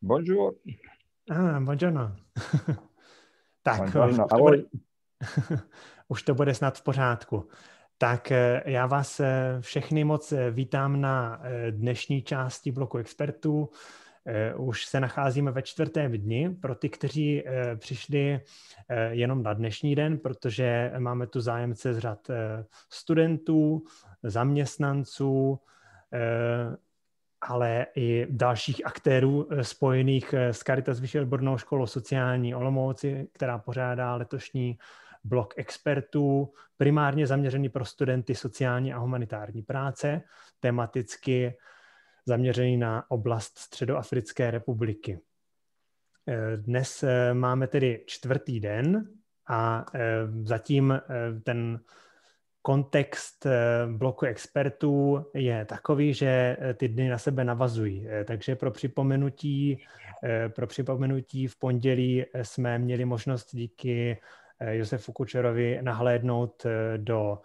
Bonjour. Buongiorno. Tak, Buongiorno. už to bude snad v pořádku. Tak já vás všechny moc vítám na dnešní části bloku expertů. Už se nacházíme ve 4. dni pro ty, kteří přišli jenom na dnešní den, protože máme tu zájemce z řad studentů, zaměstnanců, ale i dalších aktérů spojených s Caritas Vyšší odbornou školou sociální Olomouci, která pořádá letošní blok expertů, primárně zaměřený pro studenty sociální a humanitární práce, tematicky zaměřený na oblast Středoafrické republiky. Dnes máme tedy 4. den a zatím ten kontext bloku expertů je takový, že ty dny na sebe navazují. Takže pro připomenutí v pondělí jsme měli možnost díky Josefu Kučerovi nahlédnout do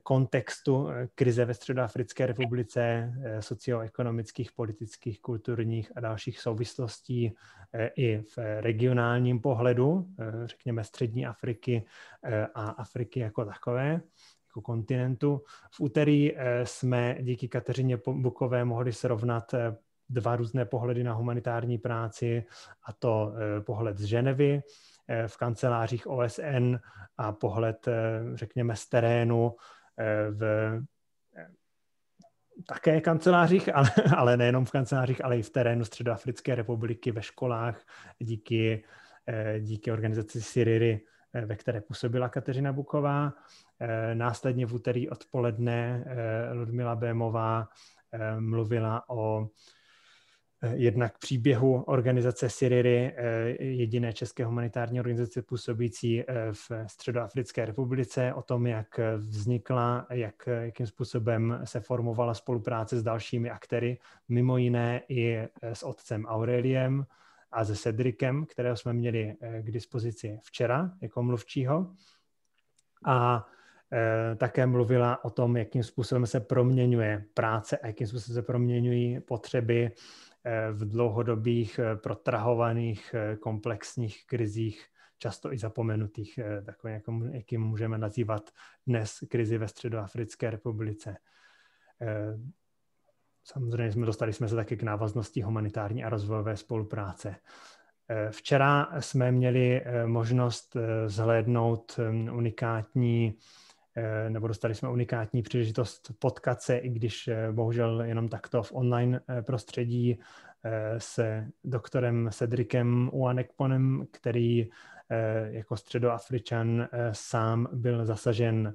kontextu krize ve Středoafrické republice, socioekonomických, politických, kulturních a dalších souvislostí i v regionálním pohledu, řekněme střední Afriky a Afriky jako takové, jako kontinentu. V úterý jsme díky Kateřině Bukové mohli srovnat 2 různé pohledy na humanitární práci, a to pohled z Ženevy v kancelářích OSN a pohled, řekněme, z terénu v také kancelářích, ale nejenom v kancelářích, ale i v terénu Středoafrické republiky, ve školách, díky organizaci Siriri, ve které působila Kateřina Buková. Následně v úterý odpoledne Ludmila Bémová mluvila o jednak příběhu organizace Siriri, jediné české humanitární organizace působící v Středoafrické republice, o tom, jak vznikla, jakým způsobem se formovala spolupráce s dalšími aktéry, mimo jiné i s otcem Aureliem a se Cedricem, kterého jsme měli k dispozici včera jako mluvčího. A také mluvila o tom, jakým způsobem se proměňuje práce a jakým způsobem se proměňují potřeby v dlouhodobých, protrahovaných, komplexních krizích, často i zapomenutých, takové, jakým můžeme nazývat dnes krizi ve Středoafrické republice. Samozřejmě dostali jsme se taky k návaznosti humanitární a rozvojové spolupráce. Včera jsme měli možnost zhlédnout dostali jsme unikátní příležitost potkat se, i když bohužel jenom takto v online prostředí, s doktorem Cedricem Uanekponem, který jako Středoafričan sám byl zasažen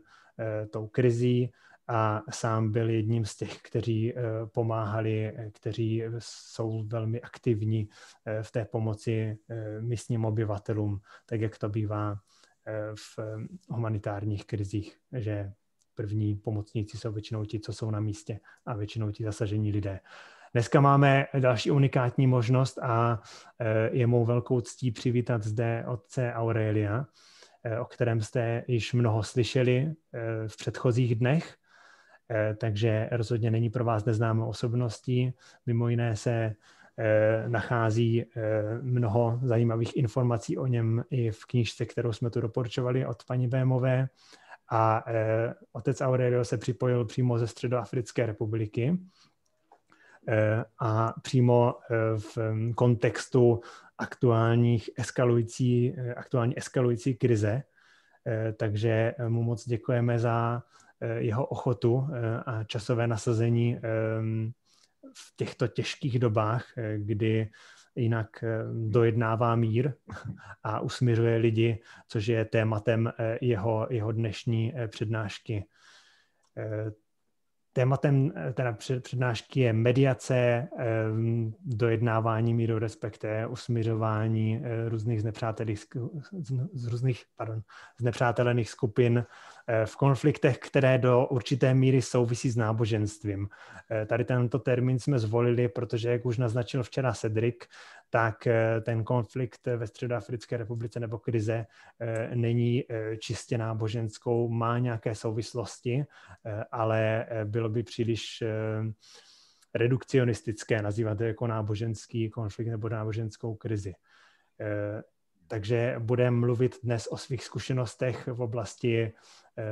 tou krizí a sám byl jedním z těch, kteří pomáhali, kteří jsou velmi aktivní v té pomoci místním obyvatelům, tak jak to bývá v humanitárních krizích, že první pomocníci jsou většinou ti, co jsou na místě, a většinou ti zasažení lidé. Dneska máme další unikátní možnost a je mou velkou ctí přivítat zde otce Aurelia, o kterém jste již mnoho slyšeli v předchozích dnech, takže rozhodně není pro vás neznámou osobností. Mimo jiné se nachází mnoho zajímavých informací o něm i v knížce, kterou jsme tu doporučovali od paní Bémové. A otec Aurelio se připojil přímo ze Středoafrické republiky a přímo v kontextu aktuální eskalující krize. Takže mu moc děkujeme za jeho ochotu a časové nasazení v těchto těžkých dobách, kdy jinak dojednává mír a usmiřuje lidi, což je tématem jeho dnešní přednášky. Tématem přednášky je mediace, dojednávání míru, respektive usmiřování různých znepřátelených skupin v konfliktech, které do určité míry souvisí s náboženstvím. Tady tento termín jsme zvolili, protože, jak už naznačil včera Cedric, tak ten konflikt ve Středoafrické republice nebo krize není čistě náboženskou, má nějaké souvislosti, ale bylo by příliš redukcionistické, nazývat to jako náboženský konflikt nebo náboženskou krizi. Takže budeme mluvit dnes o svých zkušenostech v oblasti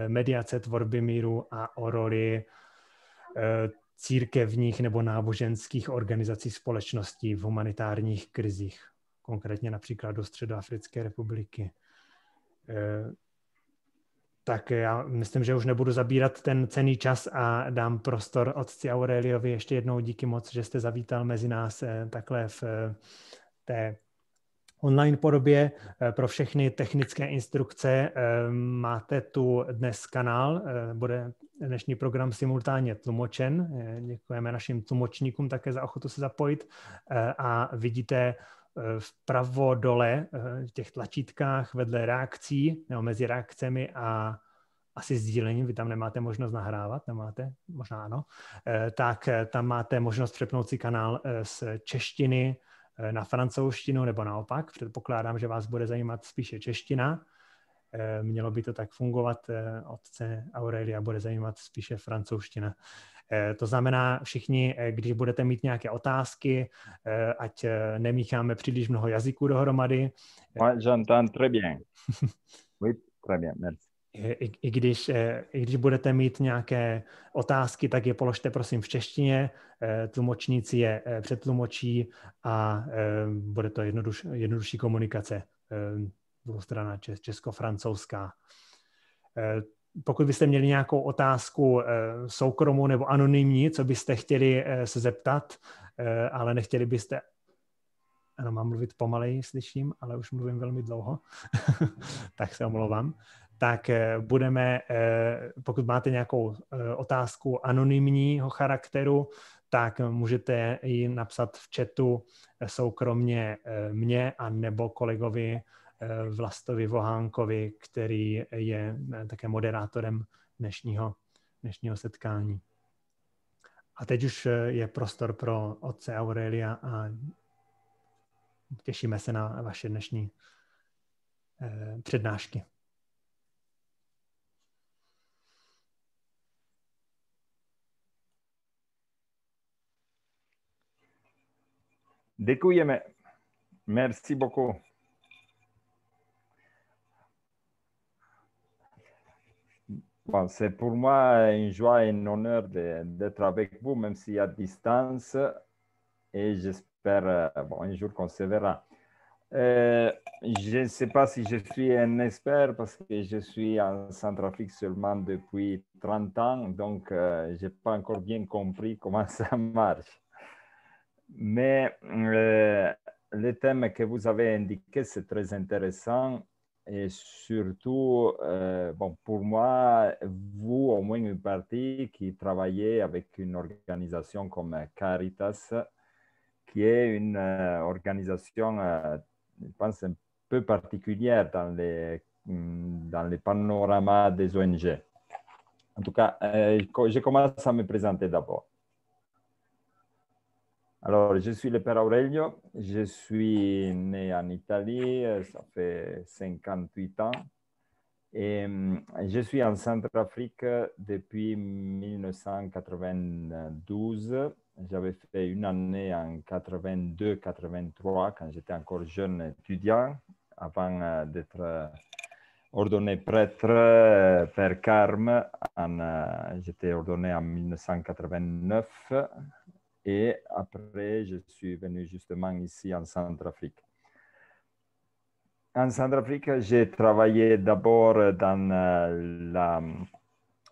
mediace, tvorby míru a o roli církevních nebo náboženských organizací společností v humanitárních krizích, konkrétně například do Středoafrické republiky. Tak já myslím, že už nebudu zabírat ten cenný čas a dám prostor otci Aureliovi. Ještě jednou díky moc, že jste zavítal mezi nás takhle v té online podobě. Pro všechny technické instrukce máte tu dnes kanál, bude dnešní program simultánně tlumočen. Děkujeme našim tlumočníkům také za ochotu se zapojit a vidíte vpravo dole v těch tlačítkách vedle reakcí, nebo mezi reakcemi a asi sdílením, vy tam nemáte možnost nahrávat, nemáte, možná ano, tak tam máte možnost přepnout si kanál z češtiny na francouzštinu nebo naopak. Předpokládám, že vás bude zajímat spíše čeština. Mělo by to tak fungovat. Otce Aurelia bude zajímat spíše francouzština. To znamená, všichni, když budete mít nějaké otázky, ať nemícháme příliš mnoho jazyků dohromady. Moi, j'entends très bien. Oui, très bien, merci. I když budete mít nějaké otázky, tak je položte prosím v češtině, tlumočníci je přetlumočí a bude to jednodušší komunikace, dvoustranná česko-francouzská. Pokud byste měli nějakou otázku soukromou nebo anonymní, co byste chtěli se zeptat, ale nechtěli byste, ano, mám mluvit pomaleji, slyším, ale už mluvím velmi dlouho, tak se omlouvám. Tak budeme, pokud máte nějakou otázku anonymního charakteru, tak můžete ji napsat v chatu soukromně mě a nebo kolegovi Vlastovi Vohánkovi, který je také moderátorem dnešního setkání. A teď už je prostor pro otce Aurelia a těšíme se na vaše dnešní přednášky. Děkujeme. Merci beaucoup. Bon, c'est pour moi une joie et un honneur d'être avec vous, même si à distance, et j'espère un jour qu'on se verra. Je ne sais pas si je suis un expert parce que je suis en Centrafrique seulement depuis 30 ans, donc je n'ai pas encore bien compris comment ça marche. Mais le thème que vous avez indiqué, c'est très intéressant. Et surtout, pour moi, vous, au moins une partie qui travaillait avec une organisation comme Caritas, qui est une organisation, je pense, un peu particulière dans les panoramas des ONG. En tout cas, je commence à me présenter d'abord. Alors, je suis le Père Aurelio, je suis né en Italie, ça fait 58 ans, et je suis en Centrafrique depuis 1992. J'avais fait une année en 82-83 quand j'étais encore jeune étudiant, avant d'être ordonné prêtre, Père Carme. J'étais ordonné en 1989. Et après, je suis venu justement ici en Centrafrique. En Centrafrique, j'ai travaillé d'abord dans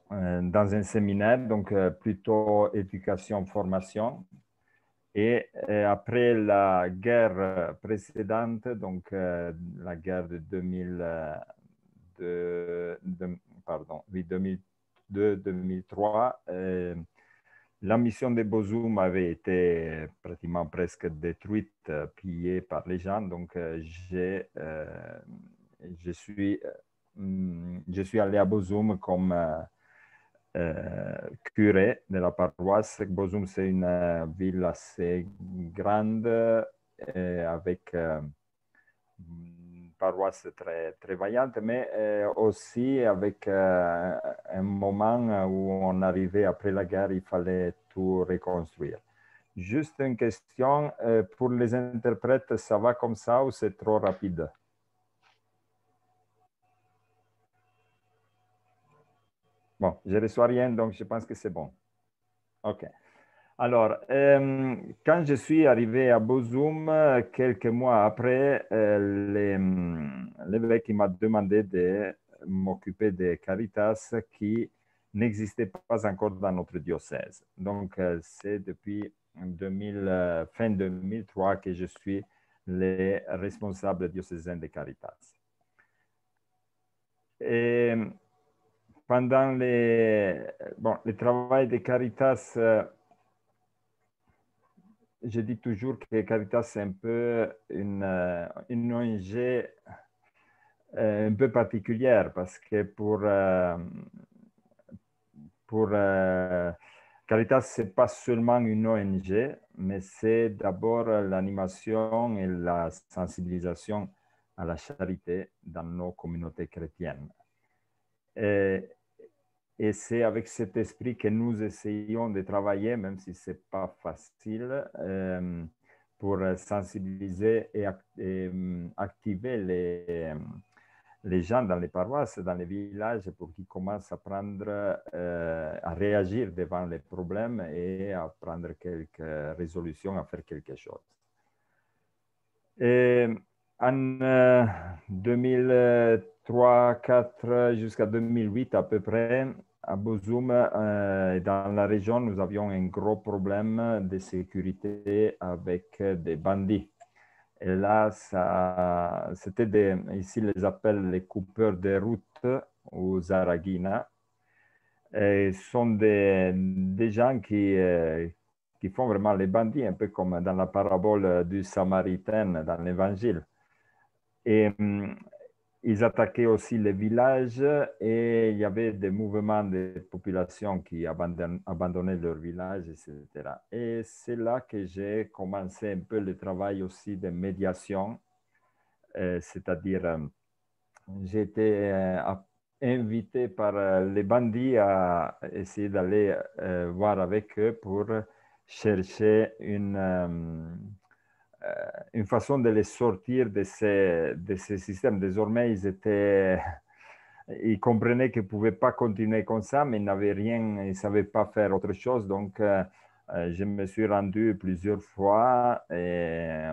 un séminaire, donc plutôt éducation-formation. Et après la guerre précédente, donc la guerre de 2002-2003, la mission de Bozoum avait été pratiquement presque détruite, pillée par les gens. Donc, je suis allé à Bozoum comme curé de la paroisse. Bozoum, c'est une ville assez grande avec paroisse très, très vaillante, mais aussi avec un moment où on arrivait après la guerre, il fallait tout reconstruire. Juste une question, pour les interprètes, ça va comme ça ou c'est trop rapide? Bon, je ne reçois rien, donc je pense que c'est bon. OK. Alors, quand je suis arrivé à Bozoum, quelques mois après, l'évêque m'a demandé de m'occuper de Caritas qui n'existait pas encore dans notre diocèse. Donc, c'est depuis fin 2003 que je suis le responsable diocésain de Caritas. Et pendant le travail de Caritas, je dis toujours que Caritas, c'est un peu une ONG un peu particulière parce que pour Caritas, ce n'est pas seulement une ONG, mais c'est d'abord l'animation et la sensibilisation à la charité dans nos communautés chrétiennes. Et c'est avec cet esprit que nous essayons de travailler, même si ce n'est pas facile, pour sensibiliser et activer les gens dans les paroisses, dans les villages, pour qu'ils commencent à à réagir devant les problèmes et à prendre quelques résolutions, à faire quelque chose. Et en 2003-2004 jusqu'à 2008 à peu près, à Bozoum, dans la région, nous avions un gros problème de sécurité avec des bandits. Et là, c'était ici, les appellent les coupeurs de route ou Zaraghina. Et ce sont des gens qui font vraiment les bandits, un peu comme dans la parabole du Samaritain dans l'Évangile. Et ils attaquaient aussi les villages et il y avait des mouvements de population qui abandonnaient leur village, etc. Et c'est là que j'ai commencé un peu le travail aussi de médiation, c'est-à-dire j'ai été invité par les bandits à essayer d'aller voir avec eux pour chercher une façon de les sortir de ces systèmes. Désormais, ils comprenaient qu'ils ne pouvaient pas continuer comme ça, mais ils n'avaient rien, ils ne savaient pas faire autre chose. Donc, je me suis rendu plusieurs fois et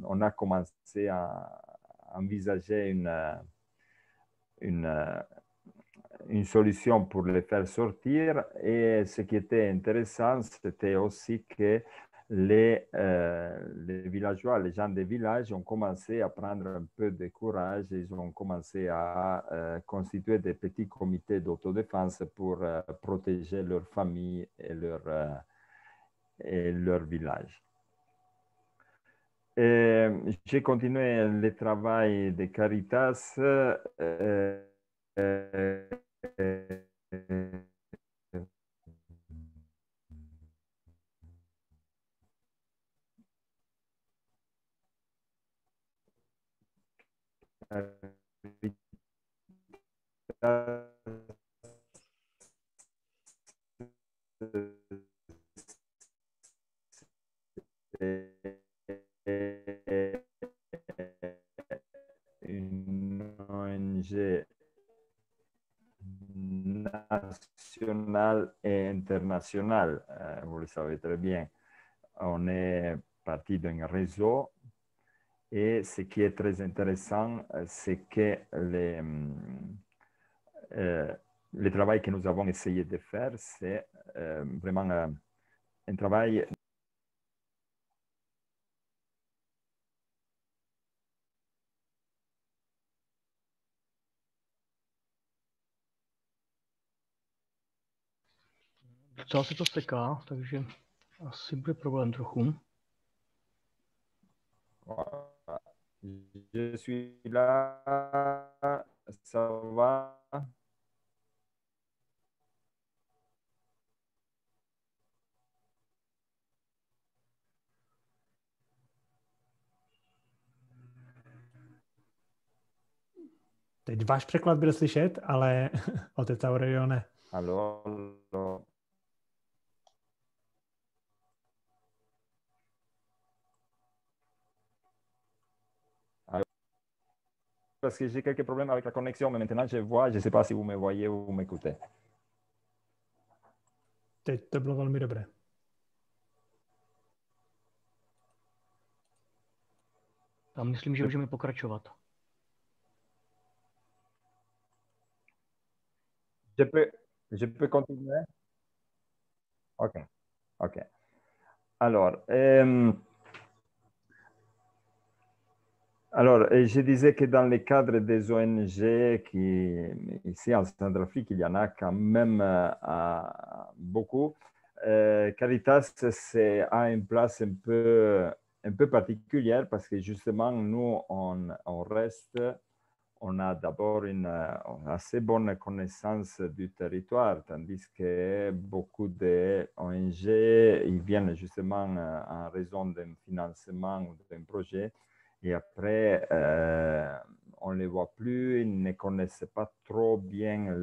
on a commencé à envisager une solution pour les faire sortir. Et ce qui était intéressant, c'était aussi que les villageois, les gens des villages ont commencé à prendre un peu de courage. Ils ont commencé à constituer des petits comités d'autodéfense pour protéger leur famille et leur village. J'ai continué le travail de Caritas une ONG nationale et internationale. Vous le savez très bien. On est parti d'un réseau et ce qui est très intéressant, c'est que le travail que nous avons essayé de faire, c'est vraiment un travail. Docela se to seká, takže asi bude problém trochu. Je suis là, ça va? Teď váš překlad byl slyšet, ale otec Aurelio ne. Alors, parce que j'ai quelques problèmes avec la connexion, mais maintenant je vois, je ne sais pas si vous me voyez ou vous m'écoutez. Teď to bylo velmi dobré. A myslím, že můžeme pokračovat. Je peux continuer? OK. OK. Alors, je disais que dans le cadre des ONG, ici en Centrafrique, il y en a quand même beaucoup. Caritas a une place un peu particulière parce que justement, nous, on reste, on a d'abord une assez bonne connaissance du territoire, tandis que beaucoup de ONG, ils viennent justement en raison d'un financement ou d'un projet. Et après, on ne les voit plus, ils ne connaissent pas trop bien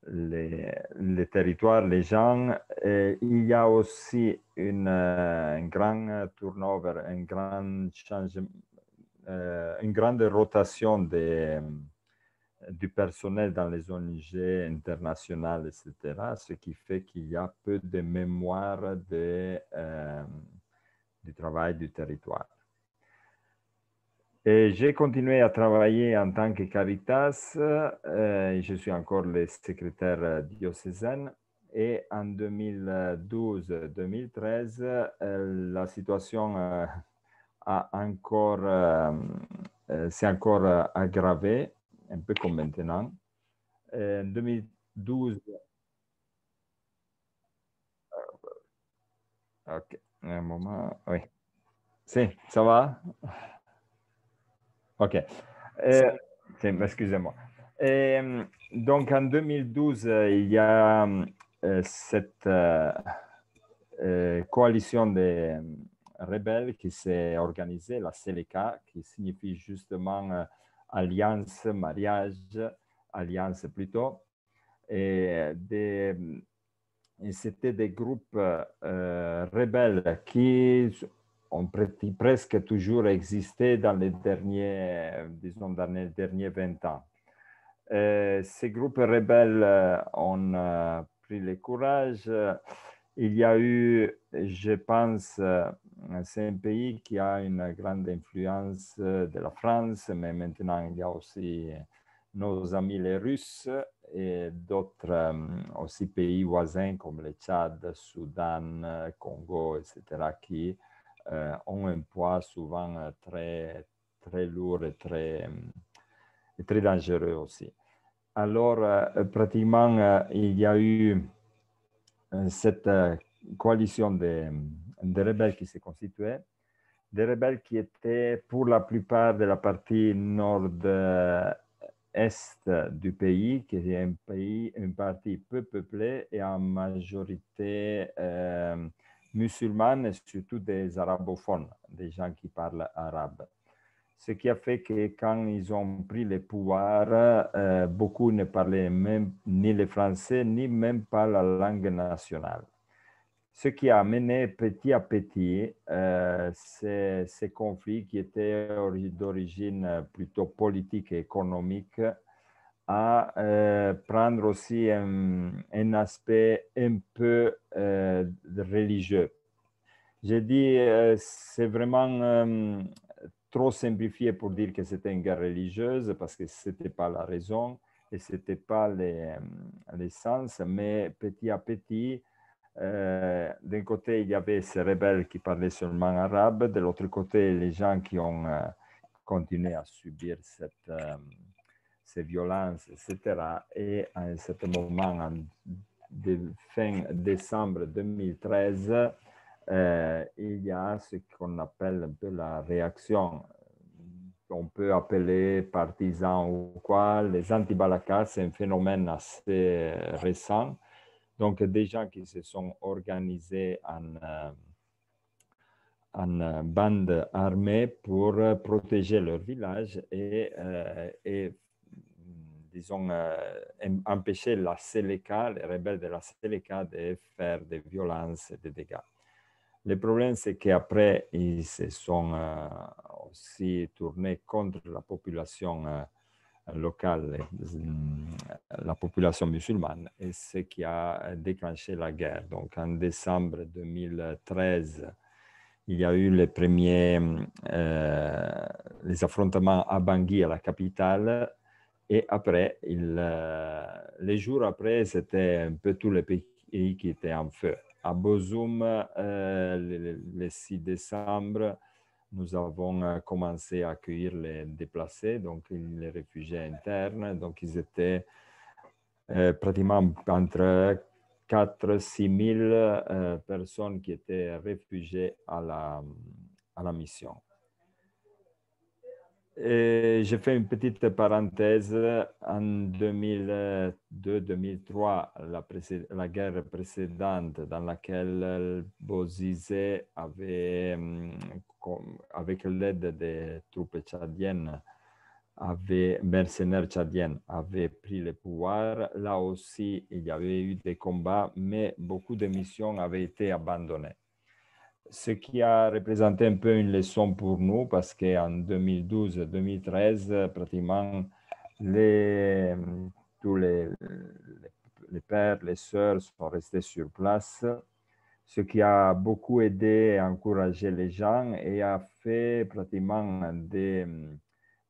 les territoires, les gens. Et il y a aussi un grand turnover, un grand changement, une grande rotation du personnel dans les ONG internationales, etc., ce qui fait qu'il y a peu de mémoire du travail du territoire. Et j'ai continué à travailler en tant que Caritas. Je suis encore le secrétaire diocésain. Et en 2012-2013, la situation s'est encore aggravée, un peu comme maintenant. En 2012... OK, un moment, oui. Si, ça va? OK. Excusez-moi. Donc, en 2012, il y a cette coalition des rebelles qui s'est organisée, la Seleka, qui signifie justement alliance, mariage, alliance plutôt. Et c'était des groupes rebelles qui ont presque toujours existé dans les derniers, disons, dans les derniers 20 ans. Ces groupes rebelles ont pris le courage. Il y a eu, je pense, c'est un pays qui a une grande influence de la France, mais maintenant il y a aussi nos amis les Russes et d'autres aussi pays voisins comme le Tchad, Soudan, Congo, etc., qui ont un poids souvent très, très lourd et très dangereux aussi. Alors, pratiquement, il y a eu cette coalition de rebelles qui s'est constituée, des rebelles qui étaient pour la plupart de la partie nord-est du pays, qui est une partie peu peuplée et en majorité musulmane et surtout des arabophones, des gens qui parlent arabe. Ce qui a fait que quand ils ont pris le pouvoir, beaucoup ne parlaient même ni le français, ni même pas la langue nationale. Ce qui a mené petit à petit ces conflits qui étaient d'origine plutôt politique et économique à prendre aussi un aspect un peu religieux. J'ai dit, c'est vraiment trop simplifié pour dire que c'était une guerre religieuse parce que ce n'était pas la raison et ce n'était pas l'essence, mais petit à petit, d'un côté, il y avait ces rebelles qui parlaient seulement arabe, de l'autre côté, les gens qui ont continué à subir ces violences, etc. Et à un certain moment, fin décembre 2013, il y a ce qu'on appelle un peu la réaction. On peut appeler partisans ou quoi. Les anti-Balaka, c'est un phénomène assez récent. Donc, des gens qui se sont organisés en bande armée pour protéger leur village et disons, empêcher la Seleka, les rebelles de la Seleka, de faire des violences et des dégâts. Le problème, c'est qu'après, ils se sont aussi tourné contre la population locale, la population musulmane, et ce qui a déclenché la guerre. Donc en décembre 2013, il y a eu les premiers les affrontements à Bangui, à la capitale, et après, les jours après, c'était un peu tous les pays qui étaient en feu. À Bozoum, le 6 décembre, nous avons commencé à accueillir les déplacés, donc les réfugiés internes. Donc, ils étaient pratiquement entre 4 6 000 personnes qui étaient réfugiées à la mission. Et j'ai fait une petite parenthèse. En 2002-2003, la guerre précédente dans laquelle Bozizé avait, avec l'aide des troupes tchadiennes, mercenaires tchadiennes, avait pris le pouvoir. Là aussi, il y avait eu des combats, mais beaucoup de missions avaient été abandonnées. Ce qui a représenté un peu une leçon pour nous, parce qu'en 2012-2013, pratiquement tous les pères, les sœurs sont restés sur place, ce qui a beaucoup aidé à encourager les gens et a fait pratiquement des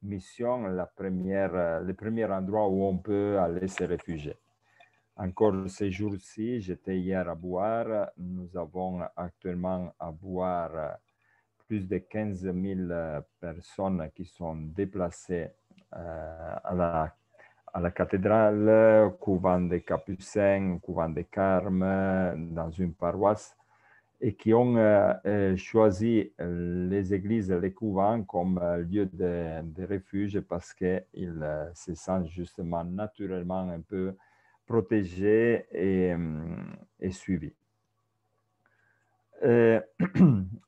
missions le premier endroit où on peut aller se réfugier. Encore ces jours-ci, j'étais hier à Bouar. Nous avons actuellement à Bouar plus de 15 000 personnes qui sont déplacées à la cathédrale, couvent des Capucins, couvent des Carmes, dans une paroisse, et qui ont choisi les églises, les couvents comme lieu de refuge parce qu'ils se sentent justement naturellement un peu protégés et suivis.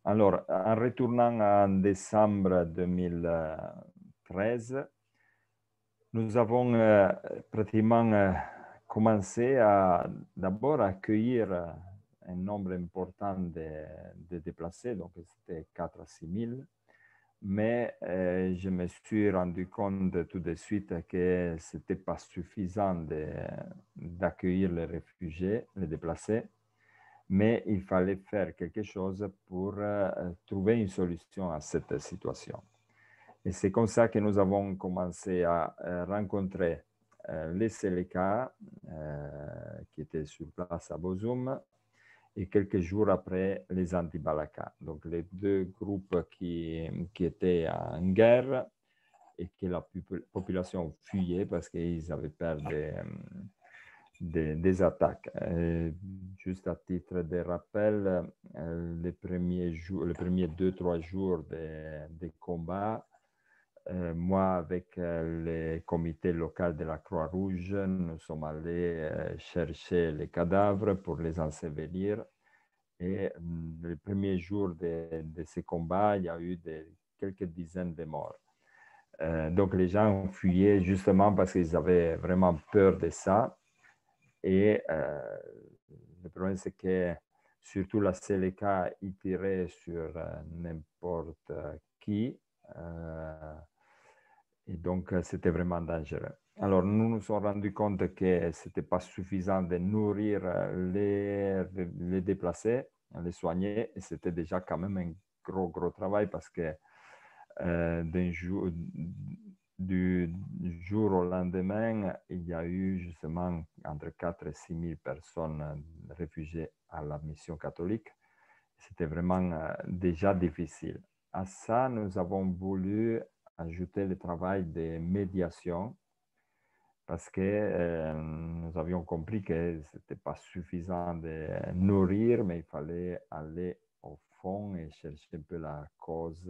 Alors, en retournant en décembre 2013, nous avons pratiquement commencé à d'abord accueillir un nombre important de déplacés, donc c'était 4 à 6 000. Mais je me suis rendu compte tout de suite que ce n'était pas suffisant d'accueillir les réfugiés, les déplacés, mais il fallait faire quelque chose pour trouver une solution à cette situation. Et c'est comme ça que nous avons commencé à rencontrer les Seleka qui étaient sur place à Bozoum, et quelques jours après, les anti-Balaka. Donc, les deux groupes qui étaient en guerre et que la population fuyait parce qu'ils avaient peur des attaques. Juste à titre de rappel, les premiers 2-3 jours des combats, moi, avec le comité local de la Croix-Rouge, nous sommes allés chercher les cadavres pour les ensevelir. Et les premiers jours de ces combats, il y a eu quelques dizaines de morts. Donc, les gens fuyaient justement parce qu'ils avaient vraiment peur de ça. Et le problème, c'est que surtout la Seleka, ils tiraient sur n'importe qui. Et donc, c'était vraiment dangereux. Alors, nous nous sommes rendus compte que ce n'était pas suffisant de nourrir les déplacés, les soigner, et c'était déjà quand même un gros travail parce que du jour au lendemain, il y a eu justement entre 4 et 6 000 personnes réfugiées à la mission catholique. C'était vraiment déjà difficile. À ça, nous avons voulu ajouter le travail de médiation parce que nous avions compris que ce n'était pas suffisant de nourrir, mais il fallait aller au fond et chercher un peu la cause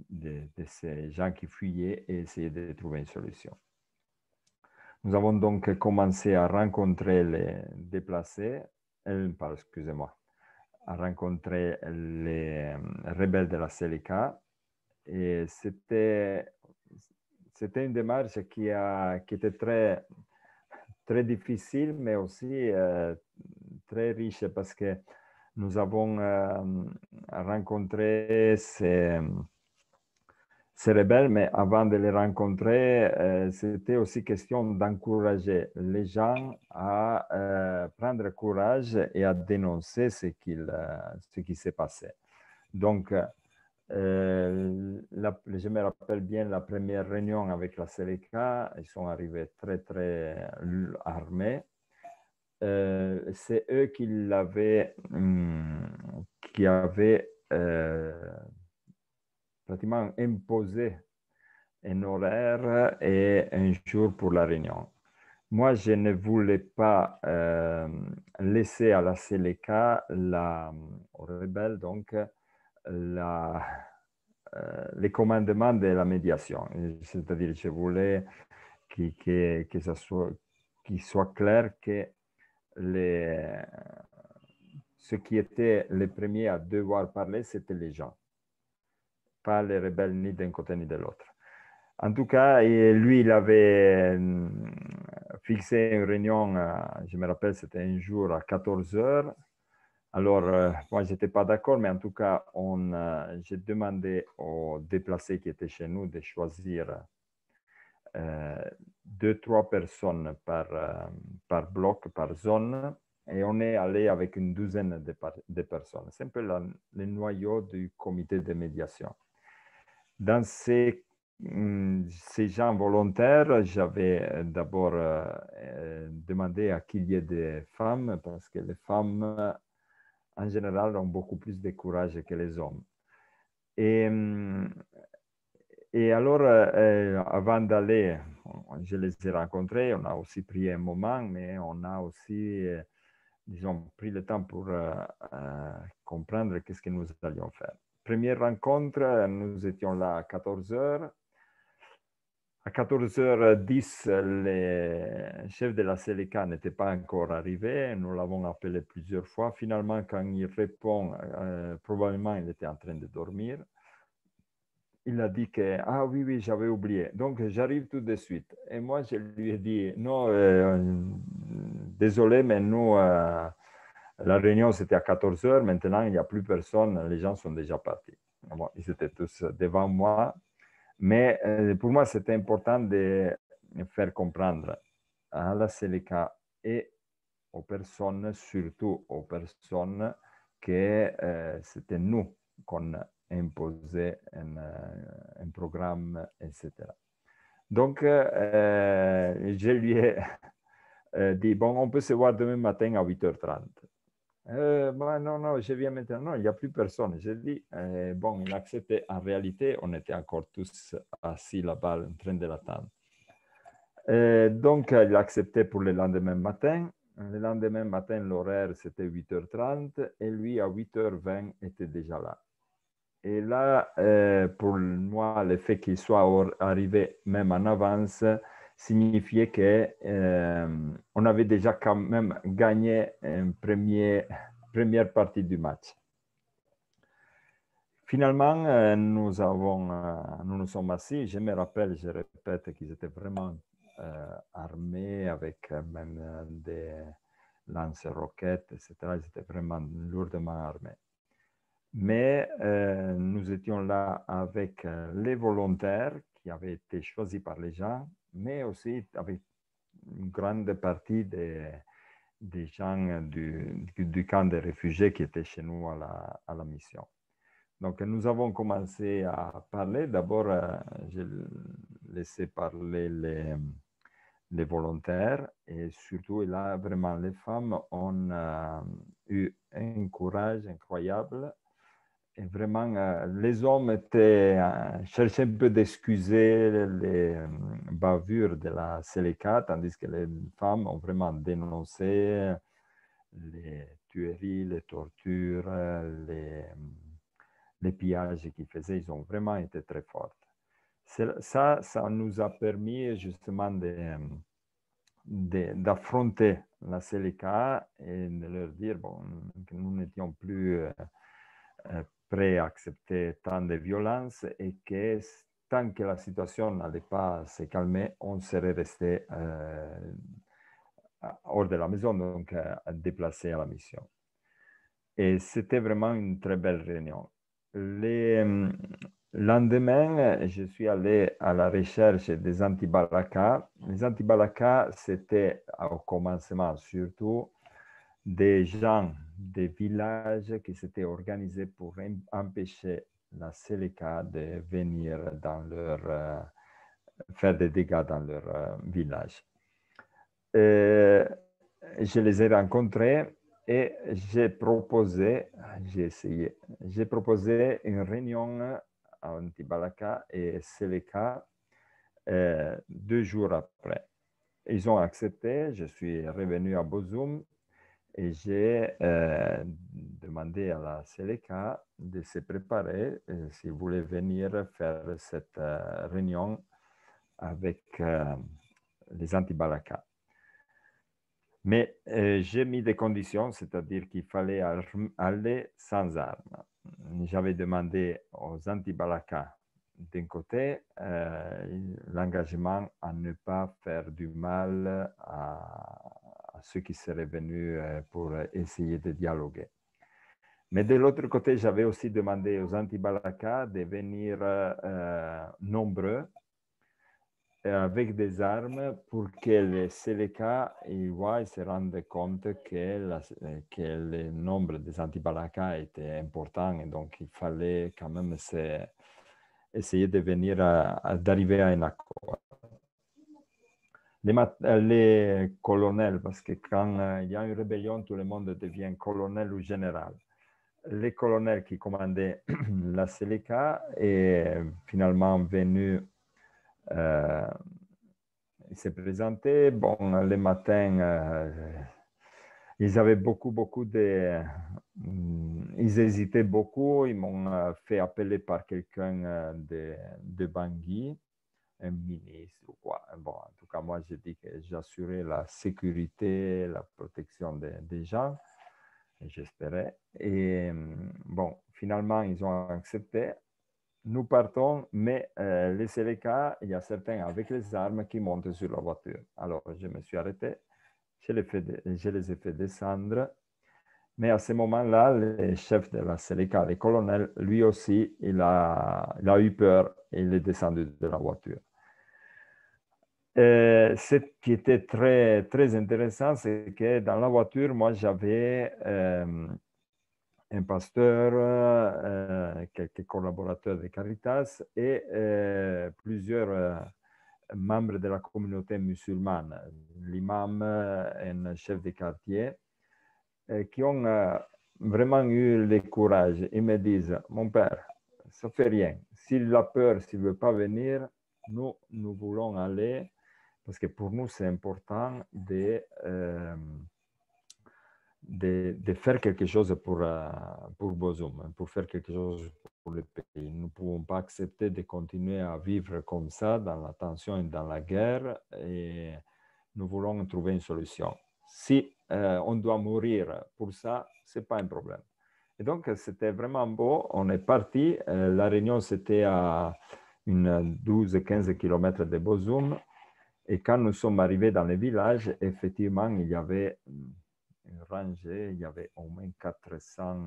de ces gens qui fuyaient et essayer de trouver une solution. Nous avons donc commencé à rencontrer les déplacés, excusez-moi, à rencontrer les rebelles de la Seleka. Et c'était une démarche qui était très difficile, mais aussi très riche parce que nous avons rencontré ces ces rebelles, mais avant de les rencontrer, c'était aussi question d'encourager les gens à prendre courage et à dénoncer ce qui s'est passé. Donc, je me rappelle bien la première réunion avec la Seleka, ils sont arrivés très, très armés. C'est eux qui avaient pratiquement imposé un horaire et un jour pour la réunion. Moi, je ne voulais pas laisser à la Seleka, aux rebelles, donc, les commandements de la médiation. C'est-à-dire, je voulais qu'il soit clair que ceux qui étaient les premiers à devoir parler, c'était les gens, pas les rebelles ni d'un côté ni de l'autre. En tout cas, lui, il avait fixé une réunion, je me rappelle, c'était un jour à 14 heures. Alors, moi, je n'étais pas d'accord, mais en tout cas, j'ai demandé aux déplacés qui étaient chez nous de choisir 2-3 personnes par bloc, par zone, et on est allé avec une douzaine de personnes. C'est un peu le noyau du comité de médiation. Dans ces gens volontaires, j'avais d'abord demandé à qu'il y ait des femmes, parce que les femmes, en général, ont beaucoup plus de courage que les hommes. Et alors, avant d'aller, je les ai rencontrés, on a aussi pris un moment, mais on a aussi, disons, pris le temps pour comprendre qu'est-ce que nous allions faire. Première rencontre, nous étions là à 14 heures. À 14h10, le chef de la Seleka n'était pas encore arrivé. Nous l'avons appelé plusieurs fois. Finalement, quand il répond, probablement il était en train de dormir. Il a dit que, ah oui, j'avais oublié. Donc, j'arrive tout de suite. Et moi, je lui ai dit, non, désolé, mais nous, la réunion, c'était à 14 heures. Maintenant, il n'y a plus personne. Les gens sont déjà partis. Bon, ils étaient tous devant moi. Mais pour moi, c'était important de faire comprendre à la Seleka et aux personnes, surtout aux personnes, que c'était nous qu'on imposait un programme, etc. Donc, je lui ai dit, bon, on peut se voir demain matin à 8h30. Non, je viens maintenant. Non, il n'y a plus personne. J'ai dit, bon, il a accepté. En réalité, on était encore tous assis là-bas en train de l'attendre. Donc, il a accepté pour le lendemain matin. Le lendemain matin, l'horaire, c'était 8h30 et lui, à 8h20, était déjà là. Et là, pour moi, le fait qu'il soit arrivé même en avance signifiait qu'on avait déjà quand même gagné une première partie du match. Finalement, nous nous sommes assis. Je me rappelle, je répète, qu'ils étaient vraiment armés avec même des lance-roquettes, etc. Ils étaient vraiment lourdement armés. Mais nous étions là avec les volontaires qui avaient été choisis par les gens, mais aussi avec une grande partie des gens du camp des réfugiés qui étaient chez nous à la mission. Donc, nous avons commencé à parler. D'abord, j'ai laissé parler les volontaires et surtout, là, vraiment, les femmes ont eu un courage incroyable. Et vraiment, les hommes cherchaient un peu d'excuser les bavures de la Seleka, tandis que les femmes ont vraiment dénoncé les tueries, les tortures, les pillages qu'ils faisaient. Ils ont vraiment été très forts. Ça nous a permis justement d'affronter la Seleka et de leur dire bon, que nous n'étions plus prêts à accepter tant de violence et que tant que la situation n'allait pas se calmer, on serait resté hors de la maison, donc déplacé à la mission. Et c'était vraiment une très belle réunion. lendemain, je suis allé à la recherche des anti-balaka. Les anti-balaka, c'était au commencement surtout des gens des villages qui s'étaient organisés pour empêcher la Seleka de venir faire des dégâts dans leur village. Je les ai rencontrés et j'ai proposé une réunion à Antibalaka et Seleka 2 jours après. Ils ont accepté, je suis revenu à Bozoum et j'ai demandé à la Seleka de se préparer s'ils voulaient venir faire cette réunion avec les anti-Balaka. Mais j'ai mis des conditions, c'est-à-dire qu'il fallait aller sans armes. J'avais demandé aux anti-Balaka d'un côté l'engagement à ne pas faire du mal à ceux qui seraient venus pour essayer de dialoguer. Mais de l'autre côté, j'avais aussi demandé aux anti-Balaka de venir nombreux avec des armes pour que les Seleka ils se rendent compte que le nombre des anti-Balaka était important et donc il fallait quand même essayer de venir d'arriver à un accord. Les colonels, parce que quand il y a une rébellion, tout le monde devient colonel ou général. Les colonels qui commandaient la Seleka est finalement venu il s'est présenté. Bon, le matin, ils avaient beaucoup de... Ils hésitaient beaucoup. Ils m'ont fait appeler par quelqu'un de Bangui, un ministre ou quoi. Bon, en tout cas, moi, j'ai dit que j'assurais la sécurité, la protection des gens. J'espérais. Et bon, finalement, ils ont accepté. Nous partons, mais les Seleka, il y a certains avec les armes qui montent sur la voiture. Alors, je me suis arrêté, je les ai fait descendre. Mais à ce moment-là, le chef de la Seleka, le colonel, lui aussi, il a eu peur et il est descendu de la voiture. Ce qui était très, très intéressant, c'est que dans la voiture, moi, j'avais un pasteur, quelques collaborateurs de Caritas et plusieurs membres de la communauté musulmane, l'imam, un chef de quartier, qui ont vraiment eu le courage. Ils me disent, mon père, ça ne fait rien. S'il a peur, s'il ne veut pas venir, nous voulons aller, parce que pour nous, c'est important de faire quelque chose pour Bozoum, pour faire quelque chose pour le pays. Nous ne pouvons pas accepter de continuer à vivre comme ça, dans la tension et dans la guerre, et nous voulons trouver une solution. Si on doit mourir pour ça, ce n'est pas un problème. Et donc, c'était vraiment beau. On est parti. La réunion, c'était à une 12-15 km de Bozoum. Et quand nous sommes arrivés dans le village, effectivement, il y avait une rangée, il y avait au moins 400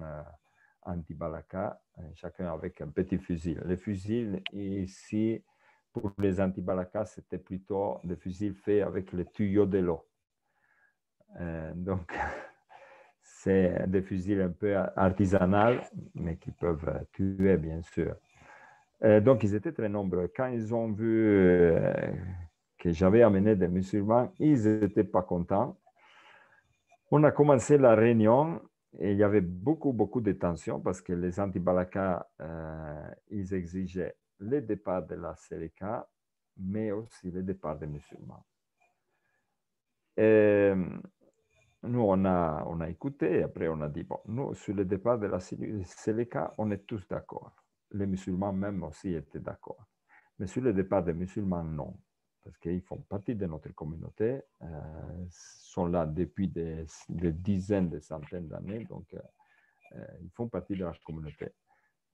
anti-balaka, chacun avec un petit fusil. Les fusils ici, pour les anti-balaka, c'était plutôt des fusils faits avec les tuyaux de l'eau. Donc, c'est des fusils un peu artisanaux, mais qui peuvent tuer, bien sûr. Donc, ils étaient très nombreux. Quand ils ont vu que j'avais amené des musulmans, ils n'étaient pas contents. On a commencé la réunion et il y avait beaucoup de tensions parce que les anti-Balaka, ils exigeaient le départ de la Seleka, mais aussi le départ des musulmans. Et nous, on a écouté et après on a dit, bon, nous, sur le départ de la Seleka, on est tous d'accord. Les musulmans même aussi étaient d'accord. Mais sur le départ des musulmans, non. Parce qu'ils font partie de notre communauté, sont là depuis des dizaines, des centaines d'années, donc ils font partie de la communauté.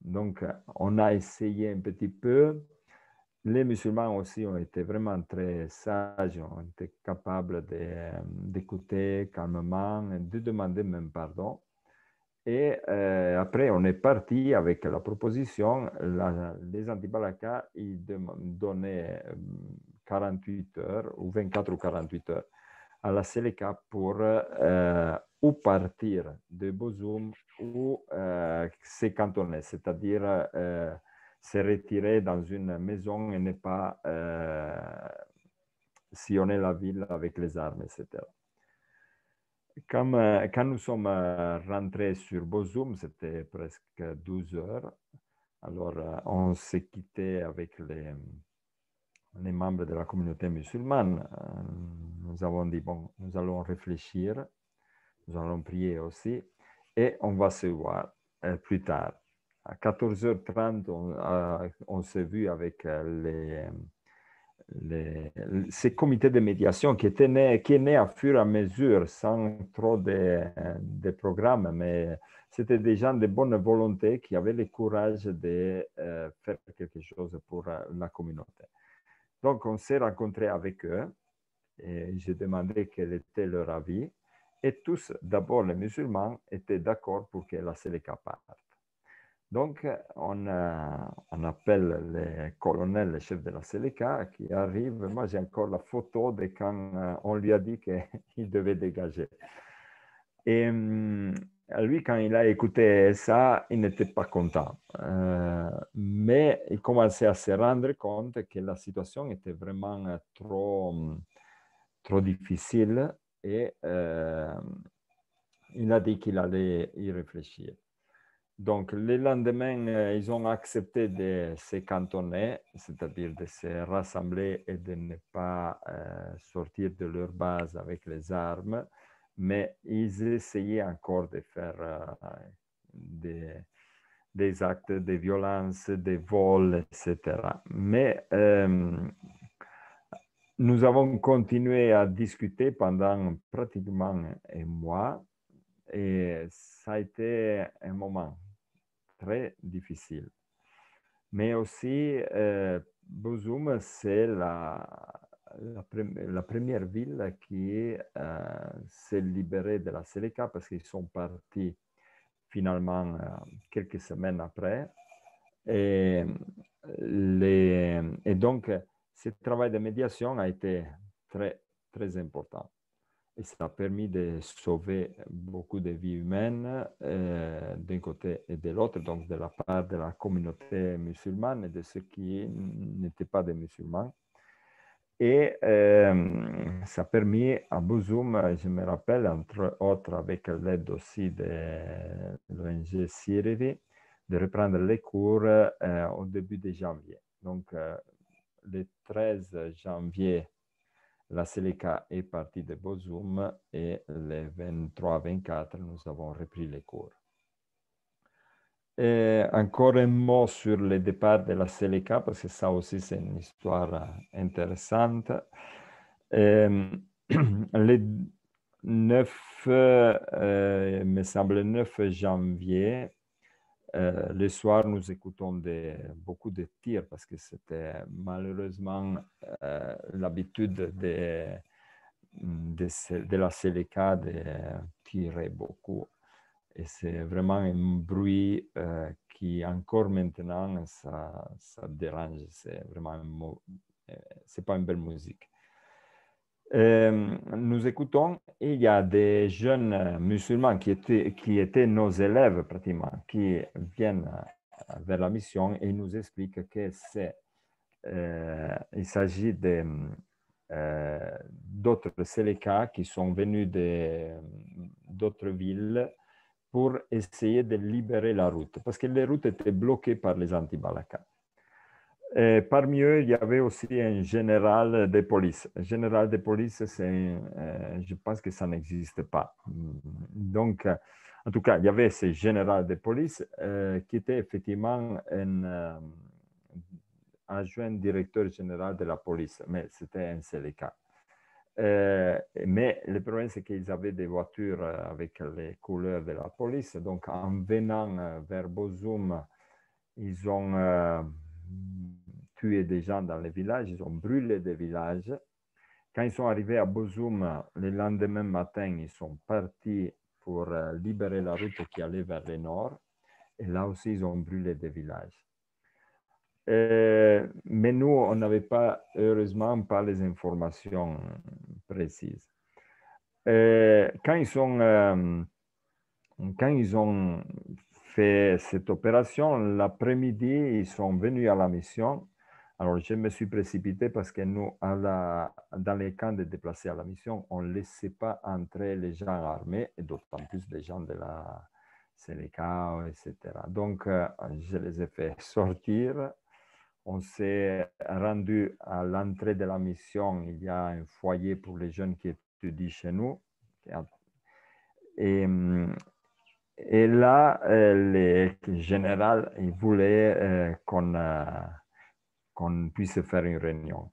Donc, on a essayé un petit peu. Les musulmans aussi ont été vraiment très sages, ont été capables d'écouter calmement, de demander même pardon. Et après, on est parti avec la proposition, les anti-Balaka, ils donnaient 48 heures, ou 24 ou 48 heures à la Seleka pour ou partir de Bozoum ou se cantonner, c'est-à-dire se retirer dans une maison et ne pas sillonner la ville avec les armes, etc. Quand nous sommes rentrés sur Bozoum, c'était presque 12 heures. Alors, on s'est quitté avec les membres de la communauté musulmane. Nous avons dit, bon, nous allons réfléchir, nous allons prier aussi, et on va se voir plus tard. À 14h30, on s'est vu avec ces comités de médiation qui est né à fur et à mesure, sans trop de programmes, mais c'était des gens de bonne volonté qui avaient le courage de faire quelque chose pour la communauté. Donc, on s'est rencontrés avec eux et j'ai demandé quel était leur avis. Et tous, d'abord les musulmans, étaient d'accord pour que la Seleka parte. Donc, on appelle le colonel, le chef de la Seleka, qui arrive. Moi, j'ai encore la photo de quand on lui a dit qu'il devait dégager. Et lui, quand il a écouté ça, il n'était pas content. Mais il commençait à se rendre compte que la situation était vraiment trop difficile et il a dit qu'il allait y réfléchir. Donc, le lendemain, ils ont accepté de se cantonner, c'est-à-dire de se rassembler et de ne pas sortir de leur base avec les armes, mais ils essayaient encore de faire des actes de violence, des vols, etc. Mais nous avons continué à discuter pendant pratiquement un mois et ça a été un moment très difficile. Mais aussi, Bozoum, c'est la première ville qui s'est libérée de la Seleka parce qu'ils sont partis finalement quelques semaines après. Et donc, ce travail de médiation a été très, très important. Et ça a permis de sauver beaucoup de vies humaines d'un côté et de l'autre, donc de la part de la communauté musulmane et de ceux qui n'étaient pas des musulmans. Et ça a permis à Bozoum, je me rappelle, entre autres avec l'aide aussi de l'ONG Siriri, de reprendre les cours au début de janvier. Donc, le 13 janvier, la Seleka est partie de Bozoum et le 23-24, nous avons repris les cours. Et encore un mot sur le départ de la Seleka, parce que ça aussi c'est une histoire intéressante. Le 9, me semble 9 janvier, le soir, nous écoutons beaucoup de tirs parce que c'était malheureusement l'habitude de la Seleka de tirer beaucoup. Et c'est vraiment un bruit qui, encore maintenant, ça dérange. C'est vraiment c'est pas une belle musique. Nous écoutons, et il y a des jeunes musulmans qui étaient nos élèves pratiquement, qui viennent vers la mission et nous expliquent que il s'agit d'autres Seleka qui sont venus d'autres villes pour essayer de libérer la route, parce que les routes étaient bloquées par les anti-Balaka. Parmi eux, il y avait aussi un général de police. Un général de police, je pense que ça n'existe pas. Donc, en tout cas, il y avait ce général de police qui était effectivement un adjoint directeur général de la police, mais c'était un Seleka. Mais le problème, c'est qu'ils avaient des voitures avec les couleurs de la police. Donc, en venant vers Bozoum, ils ont tué des gens dans les villages, ils ont brûlé des villages. Quand ils sont arrivés à Bozoum, le lendemain matin, ils sont partis pour libérer la route qui allait vers le nord. Et là aussi, ils ont brûlé des villages. Mais nous, on n'avait pas, heureusement, pas les informations précises. Quand ils ont fait cette opération, l'après-midi, ils sont venus à la mission. Alors, je me suis précipité parce que nous, dans les camps de déplacés à la mission, on ne laissait pas entrer les gens armés, et d'autant plus les gens de la Séléka, etc. Donc, je les ai fait sortir. On s'est rendu à l'entrée de la mission. Il y a un foyer pour les jeunes qui étudient chez nous. Et là, le général, il voulait qu'on puisse faire une réunion.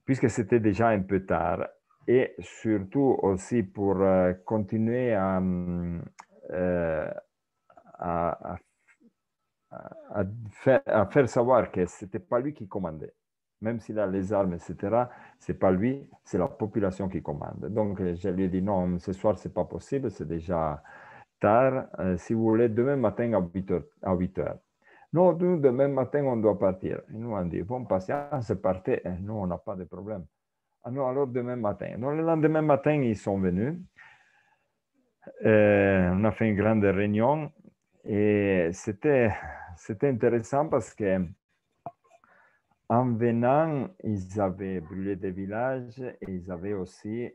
Puisque c'était déjà un peu tard, et surtout aussi pour continuer à faire savoir que ce n'était pas lui qui commandait. Même s'il a les armes, etc., ce n'est pas lui, c'est la population qui commande. Donc, je lui ai dit, non, ce soir, ce n'est pas possible, c'est déjà tard. Si vous voulez, demain matin à 8 heures. Non, nous, demain matin, on doit partir. Et nous, on dit, bon, patience, partez. Nous, on n'a pas de problème. Ah non, alors demain matin. Donc, le lendemain matin, ils sont venus. On a fait une grande réunion. Et c'était intéressant parce que en venant, ils avaient brûlé des villages et ils avaient aussi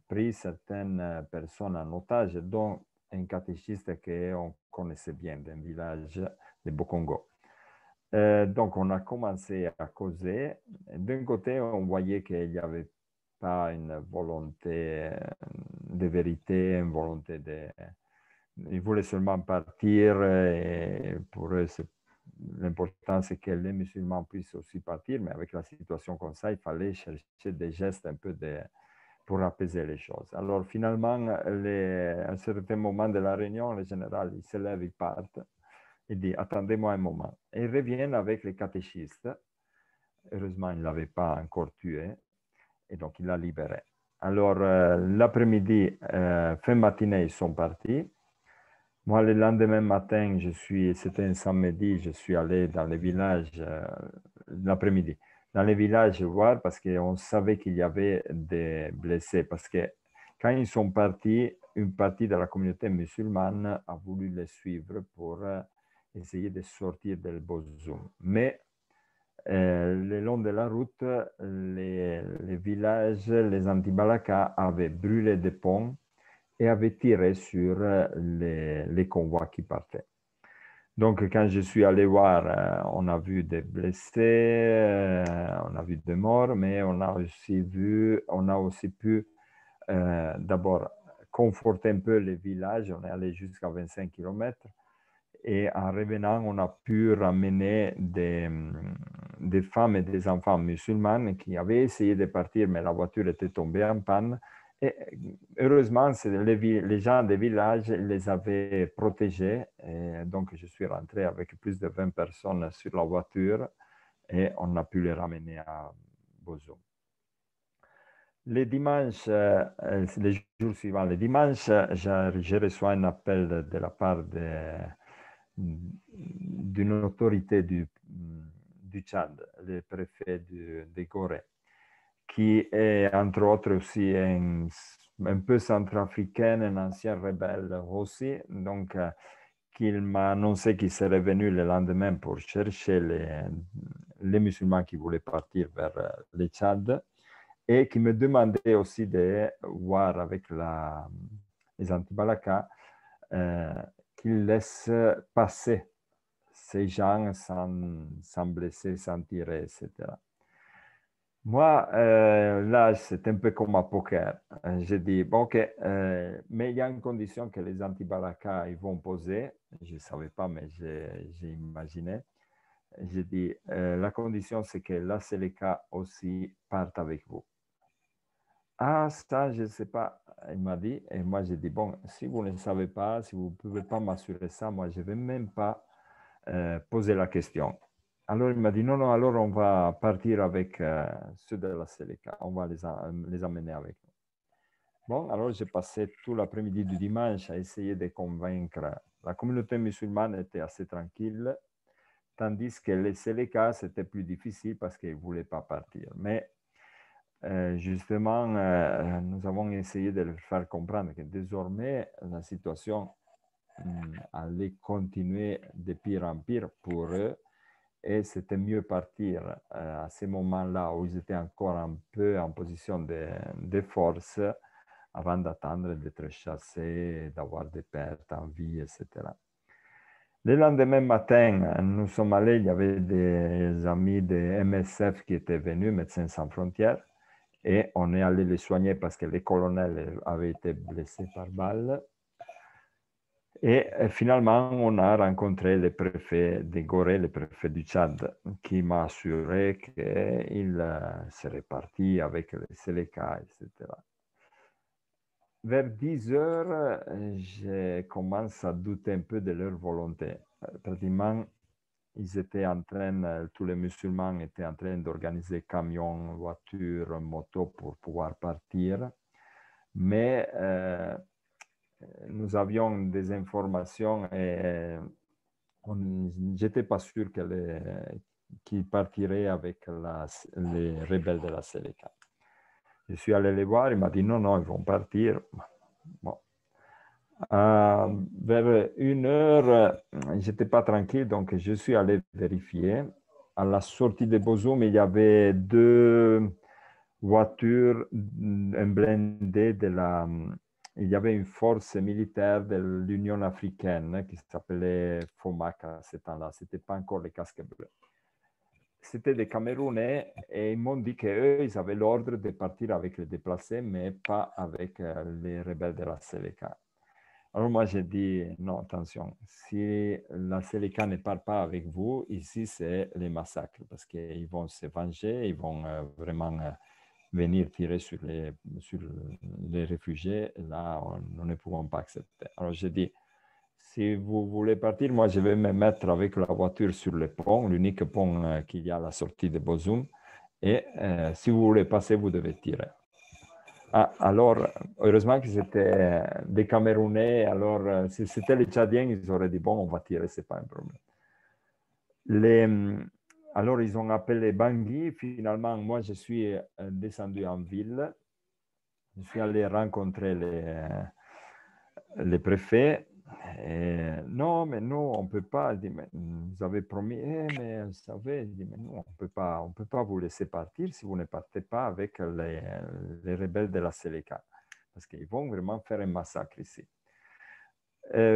pris certaines personnes en otage, dont un catéchiste qu'on connaissait bien d'un village de Bokongo. Donc, on a commencé à causer. D'un côté, on voyait qu'il n'y avait pas une volonté de vérité, une volonté de... Ils voulaient seulement partir et pour eux, l'important, c'est que les musulmans puissent aussi partir, mais avec la situation comme ça, il fallait chercher des gestes un peu pour apaiser les choses. Alors, finalement, à un certain moment de la réunion, le général, il se lève, il part. Il dit, attendez-moi un moment. Et ils reviennent avec les catéchistes. Heureusement, il ne l'avait pas encore tué. Et donc, il l'a libéré. Alors, l'après-midi, fin matinée, ils sont partis. Moi, le lendemain matin, c'était un samedi, je suis allé dans les villages, l'après-midi, dans les villages voir parce qu'on savait qu'il y avait des blessés. Parce que quand ils sont partis, une partie de la communauté musulmane a voulu les suivre pour essayer de sortir del Bozoum. Mais le long de la route, les villages, les anti-Balaka avaient brûlé des ponts et avait tiré sur les convois qui partaient. Donc, quand je suis allé voir, on a vu des blessés, on a vu des morts, mais on a aussi pu d'abord conforter un peu les villages. On est allé jusqu'à 25 km. Et en revenant, on a pu ramener des femmes et des enfants musulmans qui avaient essayé de partir, mais la voiture était tombée en panne. Et heureusement, les gens des villages les avaient protégés. Et donc, je suis rentré avec plus de 20 personnes sur la voiture et on a pu les ramener à Bozoum. Les dimanches, les jours suivants, les dimanches, j'ai reçu un appel de la part d'une autorité du Tchad, le préfet de Gorée, qui est entre autres aussi un peu centrafricaine, un ancien rebelle aussi, donc qu'il m'a annoncé qu'il serait venu le lendemain pour chercher les musulmans qui voulaient partir vers le Tchad et qui me demandait aussi de voir avec les anti-Balaka qu'ils laissent passer ces gens sans blesser, sans tirer, etc. Moi, là, c'est un peu comme à poker. J'ai dit, bon, ok, mais il y a une condition que les anti-Balaka ils vont poser. Je ne savais pas, mais j'ai imaginé. J'ai dit, la condition, c'est que la Séléka aussi parte avec vous. Ah, ça, je ne sais pas, il m'a dit. Et moi, j'ai dit, bon, si vous ne savez pas, si vous ne pouvez pas m'assurer ça, moi, je ne vais même pas poser la question. Alors, il m'a dit, non, non, alors on va partir avec ceux de la Séléka. On va les amener avec nous. Bon, alors j'ai passé tout l'après-midi du dimanche à essayer de convaincre. La communauté musulmane était assez tranquille, tandis que les Séléka, c'était plus difficile parce qu'ils ne voulaient pas partir. Mais justement, nous avons essayé de leur faire comprendre que désormais, la situation allait continuer de pire en pire pour eux. Et c'était mieux partir à ce moment-là où ils étaient encore un peu en position de force avant d'attendre d'être chassés, d'avoir des pertes en vie, etc. Le lendemain matin, nous sommes allés, il y avait des amis de MSF qui étaient venus, Médecins sans frontières, et on est allé les soigner parce que le colonel avait été blessé par balle. Et finalement, on a rencontré le préfet de Gorée, le préfet du Tchad, qui m'a assuré qu'il serait parti avec les Séléka, etc. Vers 10 heures, je commence à douter un peu de leur volonté. Pratiquement, ils étaient en train, tous les musulmans étaient en train d'organiser camions, voitures, motos pour pouvoir partir. Mais nous avions des informations et je n'étais pas sûr qu'ils partiraient avec les rebelles de la Séléka. Je suis allé les voir, il m'a dit non, non, ils vont partir. Bon. Vers 1 heure, je n'étais pas tranquille, donc je suis allé vérifier. À la sortie de Bozoum, il y avait 2 voitures, un blindé il y avait une force militaire de l'Union africaine qui s'appelait FOMAC à ce temps-là. Ce n'était pas encore les casques bleus. C'était des Camerounais et ils m'ont dit qu'eux, ils avaient l'ordre de partir avec les déplacés, mais pas avec les rebelles de la Séléka. Alors moi, j'ai dit, non, attention, si la Séléka ne part pas avec vous, ici, c'est les massacres, parce qu'ils vont se venger, ils vont vraiment venir tirer sur les réfugiés. Là, nous ne pouvons pas accepter. Alors j'ai dit, si vous voulez partir, moi, je vais me mettre avec la voiture sur le pont, l'unique pont qu'il y a à la sortie de Bozoum, et si vous voulez passer, vous devez tirer. Ah, alors, heureusement que c'était des Camerounais. Alors, si c'était les Tchadiens, ils auraient dit, bon, on va tirer, ce n'est pas un problème. Alors, ils ont appelé Bangui. Finalement, moi, je suis descendu en ville. Je suis allé rencontrer les préfets. Et, non, mais nous, on ne peut pas. Je dis, mais vous avez promis, mais vous savez, je dis, mais non, on peut pas vous laisser partir si vous ne partez pas avec les rebelles de la Séléka. Parce qu'ils vont vraiment faire un massacre ici.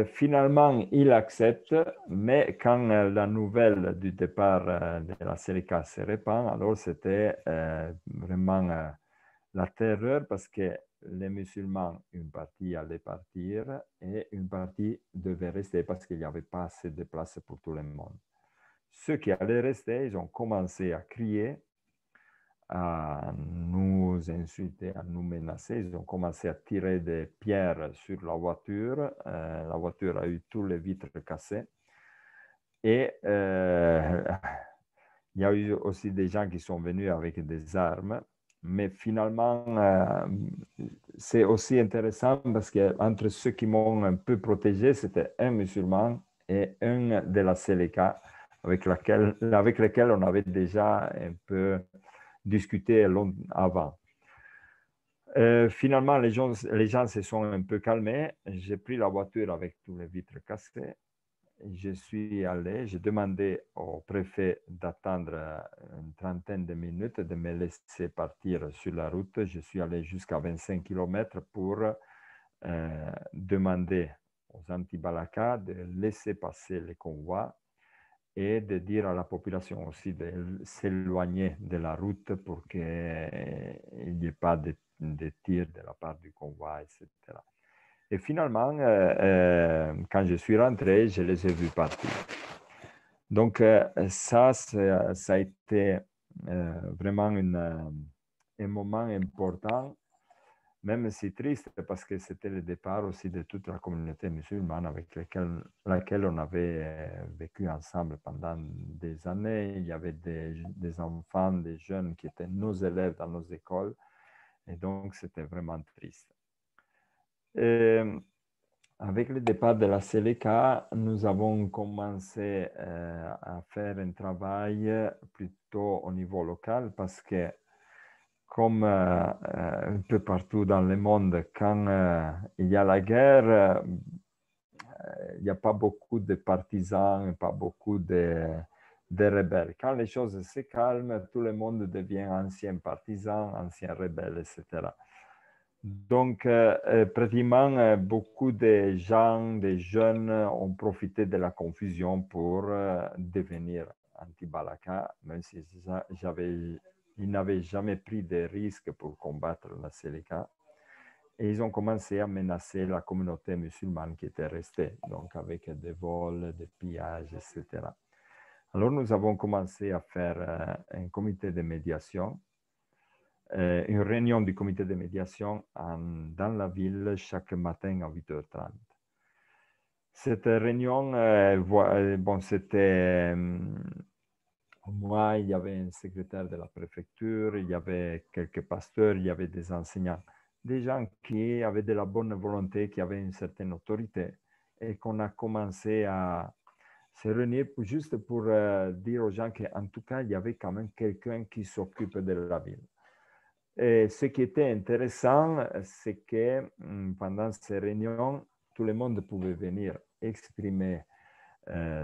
Finalement, il accepte, mais quand la nouvelle du départ de la Séléka se répand, alors c'était vraiment la terreur parce que les musulmans, une partie allait partir et une partie devait rester parce qu'il n'y avait pas assez de place pour tout le monde. Ceux qui allaient rester, ils ont commencé à crier, à nous insulter, à nous menacer. Ils ont commencé à tirer des pierres sur la voiture. La voiture a eu tous les vitres cassées. Et il y a eu aussi des gens qui sont venus avec des armes. Mais finalement, c'est aussi intéressant parce qu'entre ceux qui m'ont un peu protégé, c'était un musulman et un de la Séléka avec lequel on avait déjà un peu discuté avant. Finalement, les gens se sont un peu calmés. J'ai pris la voiture avec tous les vitres cassées. Je suis allé, j'ai demandé au préfet d'attendre une trentaine de minutes, de me laisser partir sur la route. Je suis allé jusqu'à 25 km pour demander aux anti-Balaka de laisser passer les convois et de dire à la population aussi de s'éloigner de la route pour qu'il n'y ait pas de tirs de la part du convoi, etc. Et finalement, quand je suis rentré, je les ai vus partir. Donc, ça a été vraiment un moment important, même si triste, parce que c'était le départ aussi de toute la communauté musulmane avec laquelle on avait vécu ensemble pendant des années. Il y avait des enfants, des jeunes qui étaient nos élèves dans nos écoles. Et donc, c'était vraiment triste. Avec le départ de la Seleka, nous avons commencé à faire un travail plutôt au niveau local parce que, comme un peu partout dans le monde, quand il y a la guerre, il n'y a pas beaucoup de partisans, pas beaucoup de rebelles. Quand les choses se calment, tout le monde devient ancien partisan, ancien rebelle, etc. Donc, pratiquement, beaucoup de gens, des jeunes ont profité de la confusion pour devenir anti-Balaka, même si ils n'avaient jamais pris de risques pour combattre la Seleka. Et ils ont commencé à menacer la communauté musulmane qui était restée, donc avec des vols, des pillages, etc. Alors, nous avons commencé à faire un comité de médiation, une réunion du comité de médiation dans la ville chaque matin à 8h30. Cette réunion, bon, c'était moi, il y avait un secrétaire de la préfecture, il y avait quelques pasteurs, il y avait des enseignants, des gens qui avaient de la bonne volonté, qui avaient une certaine autorité, et qu'on a commencé à se réunir juste pour dire aux gens qu'en tout cas, il y avait quand même quelqu'un qui s'occupe de la ville. Et ce qui était intéressant, c'est que pendant ces réunions, tout le monde pouvait venir exprimer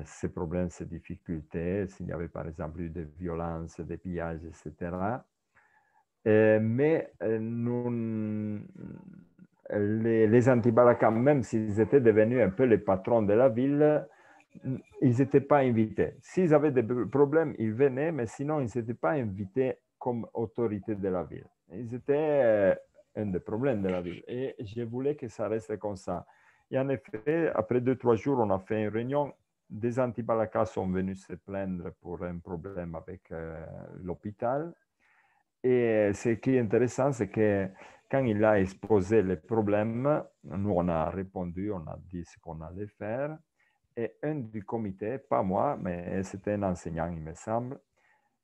ses problèmes, ses difficultés, s'il y avait par exemple eu des violences, des pillages, etc. Mais les anti-Balaka, même s'ils étaient devenus un peu les patrons de la ville, ils n'étaient pas invités. S'ils avaient des problèmes, ils venaient, mais sinon, ils n'étaient pas invités comme autorité de la ville. Ils étaient un des problèmes de la ville. Et je voulais que ça reste comme ça. Et en effet, après 2-3 jours, on a fait une réunion. Des anti-Balaka sont venus se plaindre pour un problème avec l'hôpital. Et ce qui est intéressant, c'est que quand il a exposé les problèmes, nous, on a répondu, on a dit ce qu'on allait faire. Et un du comité, pas moi, mais c'était un enseignant, il me semble,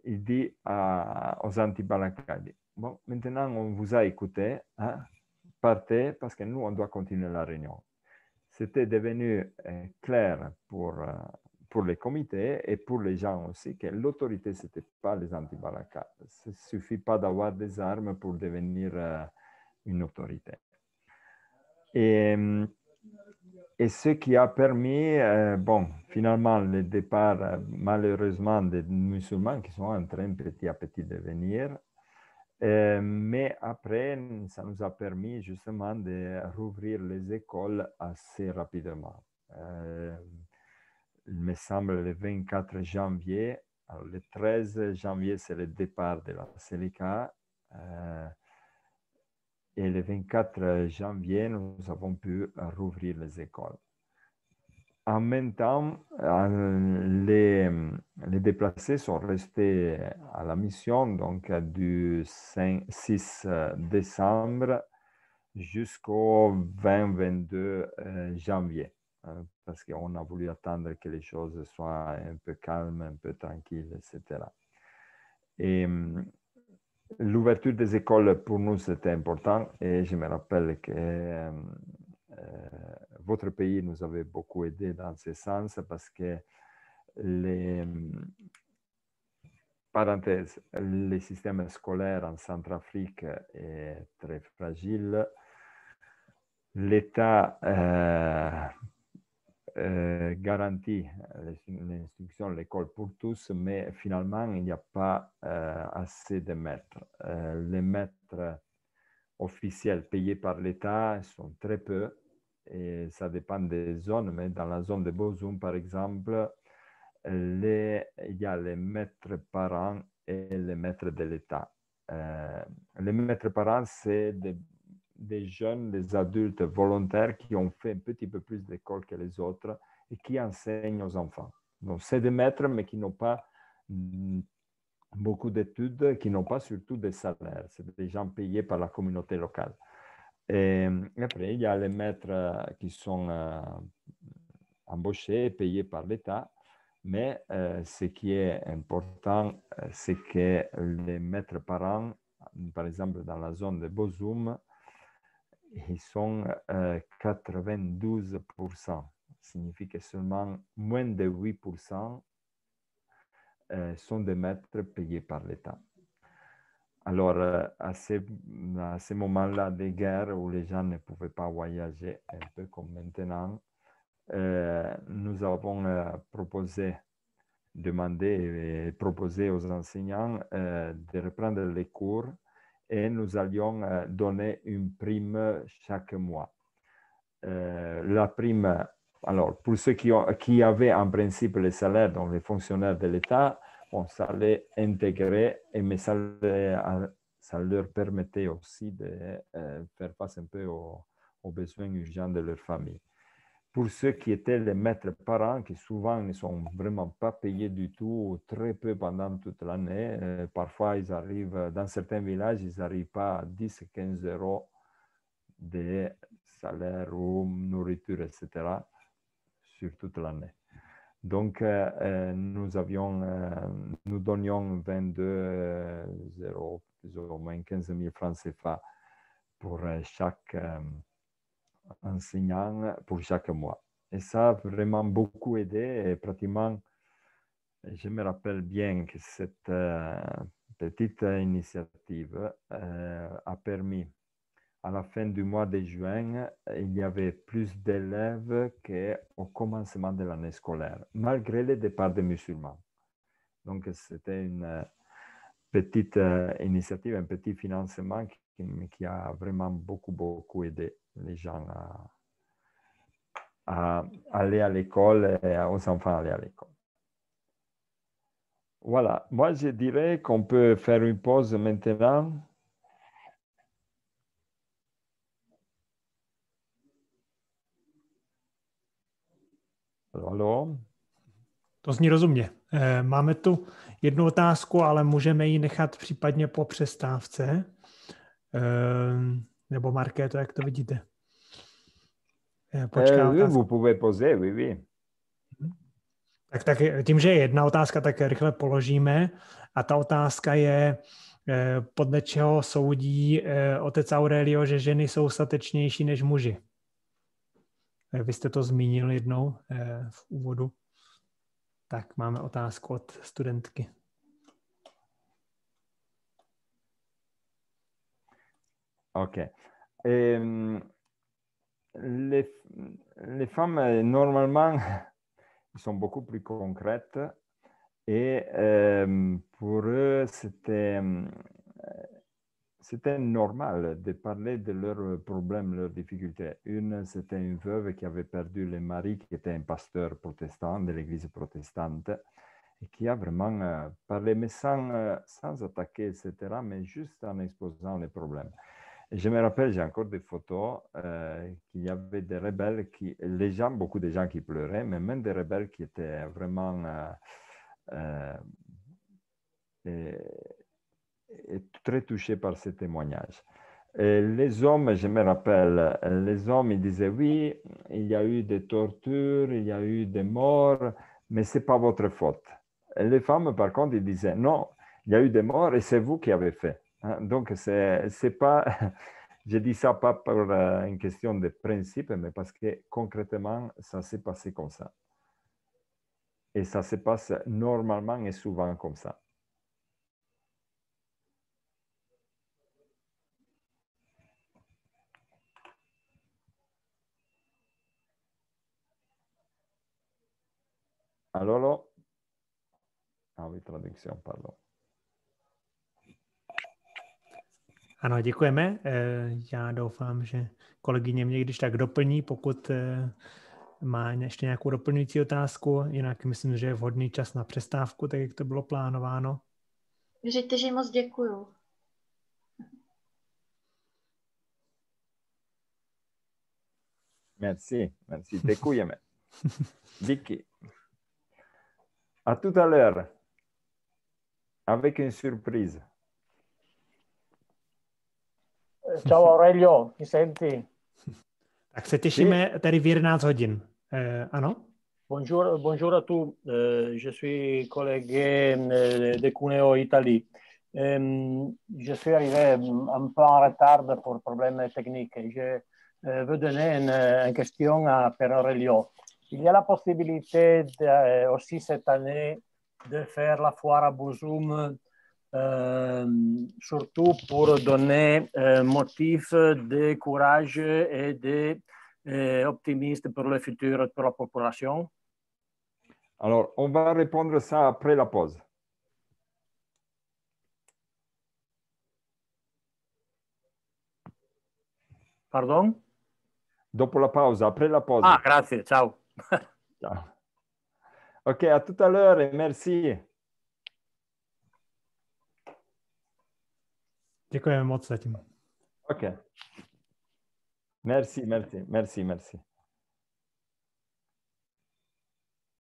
il dit aux anti-Balaka, bon, maintenant on vous a écouté, hein, partez parce que nous, on doit continuer la réunion. C'était devenu clair pour les comités et pour les gens aussi que l'autorité, ce n'était pas les anti-Balaka. Il ne suffit pas d'avoir des armes pour devenir une autorité. Et ce qui a permis, bon, finalement, le départ, malheureusement, des musulmans qui sont en train petit à petit de venir. Mais après, ça nous a permis justement de rouvrir les écoles assez rapidement. Il me semble le 24 janvier. Alors, le 13 janvier, c'est le départ de la Seleka. Et le 24 janvier, nous avons pu rouvrir les écoles. En même temps, les déplacés sont restés à la mission, donc du 6 décembre jusqu'au 20-22 janvier, parce qu'on a voulu attendre que les choses soient un peu calmes, un peu tranquilles, etc. Et l'ouverture des écoles, pour nous, c'était important, et je me rappelle que votre pays nous avait beaucoup aidé dans ce sens parce que parenthèse, le système scolaire en Centrafrique est très fragile. L'État garantit l'instruction, l'école pour tous, mais finalement, il n'y a pas assez de maîtres. Les maîtres officiels payés par l'État sont très peu. Et ça dépend des zones, mais dans la zone de Bozoum, par exemple, il y a les maîtres parents et les maîtres de l'État. Les maîtres parents, c'est des jeunes, des adultes volontaires qui ont fait un petit peu plus d'école que les autres et qui enseignent aux enfants. Donc, c'est des maîtres, mais qui n'ont pas beaucoup d'études, qui n'ont pas surtout des salaires. C'est des gens payés par la communauté locale. Et après, il y a les maîtres qui sont embauchés, payés par l'État. Mais ce qui est important, c'est que les maîtres parents, par exemple dans la zone de Bozoum, ils sont 92%. Signifie que seulement moins de 8% sont des maîtres payés par l'État. Alors, à ce moment-là des guerres où les gens ne pouvaient pas voyager, un peu comme maintenant, nous avons demandé et proposé aux enseignants de reprendre les cours et nous allions donner une prime chaque mois. La prime, alors pour ceux qui avaient en principe les salaires, donc les fonctionnaires de l'État, bon, ça les intégrait, mais ça leur permettait aussi de faire face un peu aux besoins urgents de leur famille. Pour ceux qui étaient les maîtres parents, qui souvent ne sont vraiment pas payés du tout, très peu pendant toute l'année, parfois ils arrivent, dans certains villages, ils n'arrivent pas à 10-15 euros de salaire ou nourriture, etc., sur toute l'année. Donc, nous donnions 22 euros, plus ou moins 15 000 francs CFA pour chaque enseignant, pour chaque mois. Et ça a vraiment beaucoup aidé. Et pratiquement, je me rappelle bien que cette petite initiative a permis, à la fin du mois de juin, il y avait plus d'élèves qu'au commencement de l'année scolaire, malgré le départ des musulmans. Donc, c'était une petite initiative, un petit financement qui a vraiment beaucoup aidé les gens à aller à l'école et aux enfants à aller à l'école. Voilà, moi je dirais qu'on peut faire une pause maintenant. Hallo? To zní rozumně. Máme tu jednu otázku, ale můžeme ji nechat případně po přestávce. Nebo Markéto, jak to vidíte? Oui, vous pouvez poser, oui. Tak tím, že je jedna otázka, tak rychle položíme. A ta otázka je, podle čeho soudí otec Aurelio, že ženy jsou statečnější než muži? Vy jste to zmínil jednou v úvodu. Tak máme otázku od studentky. OK. Les femmes, normalement, sont beaucoup plus concrètes et pour eux, c'était normal de parler de leurs problèmes, leurs difficultés. Une, c'était une veuve qui avait perdu le mari, qui était un pasteur protestant de l'église protestante, et qui a vraiment parlé, mais sans attaquer, etc., mais juste en exposant les problèmes. Et je me rappelle, j'ai encore des photos, qu'il y avait des rebelles, beaucoup de gens qui pleuraient, mais même des rebelles qui étaient vraiment très touchés par ces témoignages. Et les hommes, je me rappelle, les hommes, ils disaient oui, il y a eu des tortures, il y a eu des morts, mais ce n'est pas votre faute. Et les femmes, par contre, ils disaient non, il y a eu des morts et c'est vous qui avez fait. Donc, c'est pas, je dis ça pas pour une question de principe, mais parce que concrètement, ça s'est passé comme ça. Et ça se passe normalement et souvent comme ça. Alors, ah oui, traduction, pardon. Ano, děkujeme. Já doufám, že kolegyně mě když tak doplní, pokud má ještě nějakou doplňující otázku. Jinak myslím, že je vhodný čas na přestávku, tak jak to bylo plánováno. Říkte, že moc děkuju. Merci. Děkujeme. Vicky. À tout à l'heure. Avec une surprise. Ciao Aurelio, mi senti? Tak se těšíme tady v 11 hodin. Ano? Bonjour à tous. Je suis collègue de Cuneo, Italie. Je suis arrivé un peu en retard pour problèmes techniques. Je veux donner une question à Père Aurelio. Il y a la possibilité aussi cette année de faire la foire à Bozoum, surtout pour donner motif de courage et d'optimisme pour le futur pour la population. Alors, on va répondre ça après la pause. Pardon? Dopo la pausa, après la pause. Ah, grazie, ciao. Ciao. Ok, à tout à l'heure et merci. Děkujeme moc zatím. Ok. Merci, merci, merci, merci.